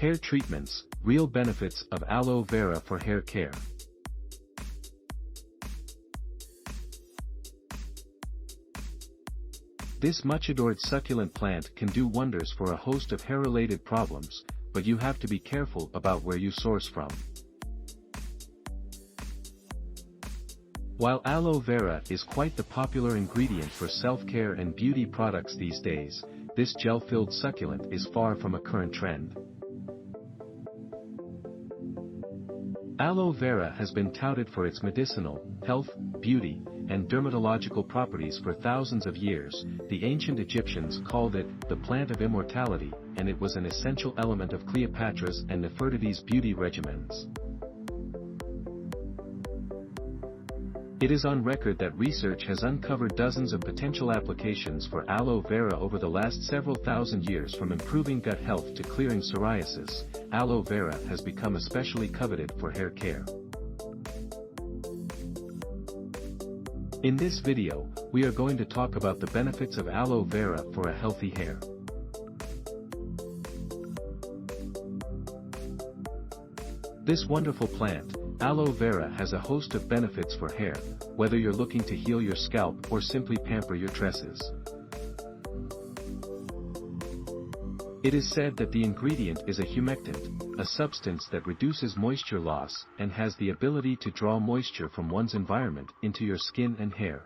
Hair treatments, real benefits of aloe vera for hair care. This much adored succulent plant can do wonders for a host of hair-related problems, but you have to be careful about where you source from. While aloe vera is quite the popular ingredient for self-care and beauty products these days, this gel-filled succulent is far from a current trend. Aloe vera has been touted for its medicinal, health, beauty, and dermatological properties for thousands of years. The ancient Egyptians called it the plant of immortality, and it was an essential element of Cleopatra's and Nefertiti's beauty regimens. It is on record that research has uncovered dozens of potential applications for aloe vera over the last several thousand years. From improving gut health to clearing psoriasis, aloe vera has become especially coveted for hair care. In this video, we are going to talk about the benefits of aloe vera for a healthy hair. This wonderful plant, aloe vera, has a host of benefits for hair, whether you're looking to heal your scalp or simply pamper your tresses. It is said that the ingredient is a humectant, a substance that reduces moisture loss and has the ability to draw moisture from one's environment into your skin and hair.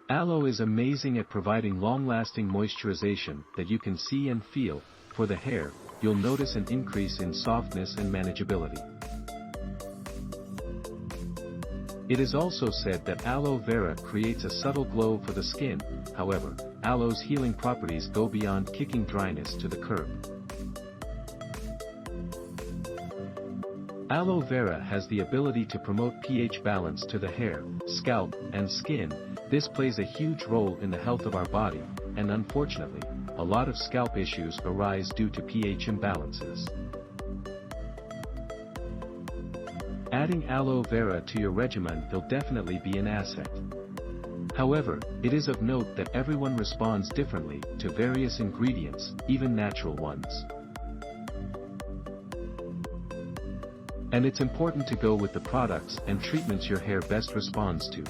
Aloe is amazing at providing long-lasting moisturization that you can see and feel. For the hair, you'll notice an increase in softness and manageability. It is also said that aloe vera creates a subtle glow for the skin. However, aloe's healing properties go beyond kicking dryness to the curb. Aloe vera has the ability to promote pH balance to the hair, scalp, and skin. This plays a huge role in the health of our body, and unfortunately, a lot of scalp issues arise due to pH imbalances. Adding aloe vera to your regimen will definitely be an asset. However, it is of note that everyone responds differently to various ingredients, even natural ones. And it's important to go with the products and treatments your hair best responds to.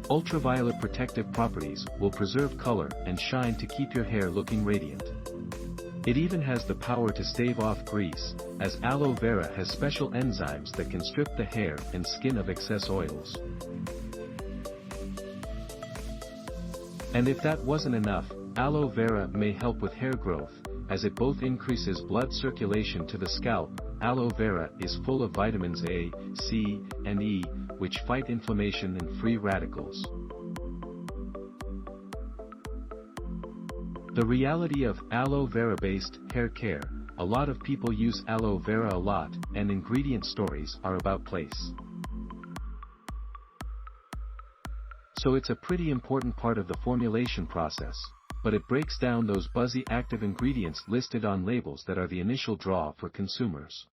Ultraviolet protective properties will preserve color and shine to keep your hair looking radiant. It even has the power to stave off grease, as aloe vera has special enzymes that can strip the hair and skin of excess oils. And if that wasn't enough, aloe vera may help with hair growth, as it both increases blood circulation to the scalp. Aloe vera is full of vitamins A, C, and E, which fight inflammation and free radicals. The reality of aloe vera-based hair care: a lot of people use aloe vera a lot, and ingredient stories are about place. So it's a pretty important part of the formulation process, but it breaks down those buzzy active ingredients listed on labels that are the initial draw for consumers.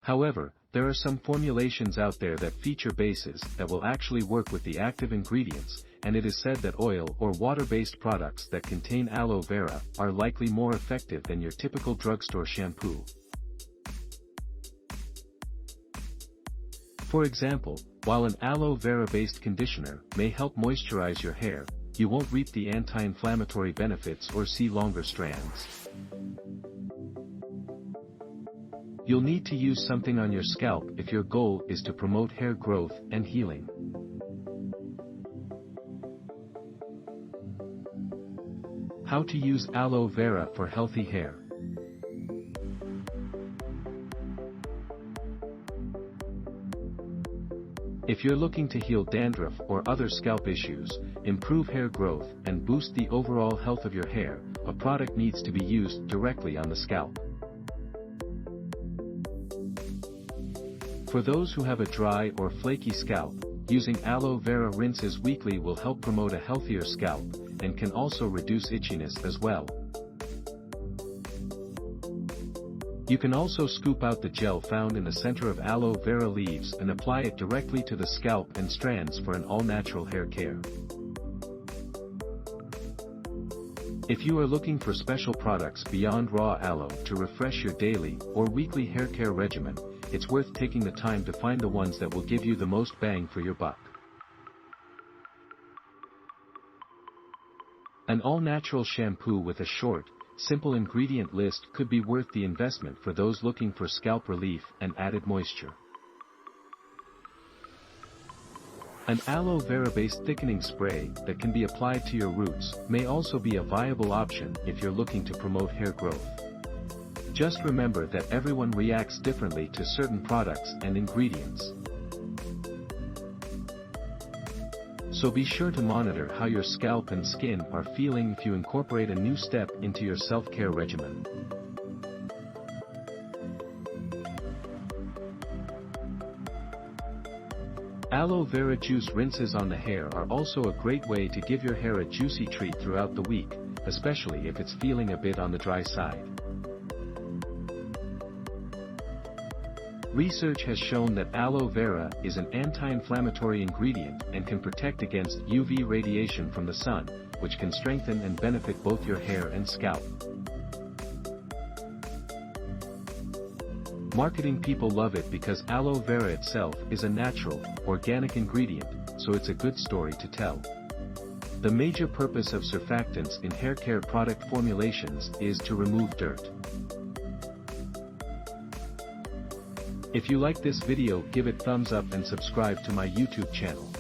However, there are some formulations out there that feature bases that will actually work with the active ingredients, and it is said that oil or water-based products that contain aloe vera are likely more effective than your typical drugstore shampoo. For example, while an aloe vera-based conditioner may help moisturize your hair, you won't reap the anti-inflammatory benefits or see longer strands. You'll need to use something on your scalp if your goal is to promote hair growth and healing. How to use aloe vera for healthy hair. If you're looking to heal dandruff or other scalp issues, improve hair growth, and boost the overall health of your hair, a product needs to be used directly on the scalp. For those who have a dry or flaky scalp, using aloe vera rinses weekly will help promote a healthier scalp, and can also reduce itchiness as well. You can also scoop out the gel found in the center of aloe vera leaves and apply it directly to the scalp and strands for an all-natural hair care. If you are looking for special products beyond raw aloe to refresh your daily or weekly hair care regimen, it's worth taking the time to find the ones that will give you the most bang for your buck. An all-natural shampoo with a short, simple ingredient list could be worth the investment for those looking for scalp relief and added moisture. An aloe vera-based thickening spray that can be applied to your roots may also be a viable option if you're looking to promote hair growth. Just remember that everyone reacts differently to certain products and ingredients. So be sure to monitor how your scalp and skin are feeling if you incorporate a new step into your self-care regimen. Aloe vera juice rinses on the hair are also a great way to give your hair a juicy treat throughout the week, especially if it's feeling a bit on the dry side. Research has shown that aloe vera is an anti-inflammatory ingredient and can protect against UV radiation from the sun, which can strengthen and benefit both your hair and scalp. Marketing people love it because aloe vera itself is a natural, organic ingredient, so it's a good story to tell. The major purpose of surfactants in hair care product formulations is to remove dirt. If you like this video, give it thumbs up and subscribe to my YouTube channel.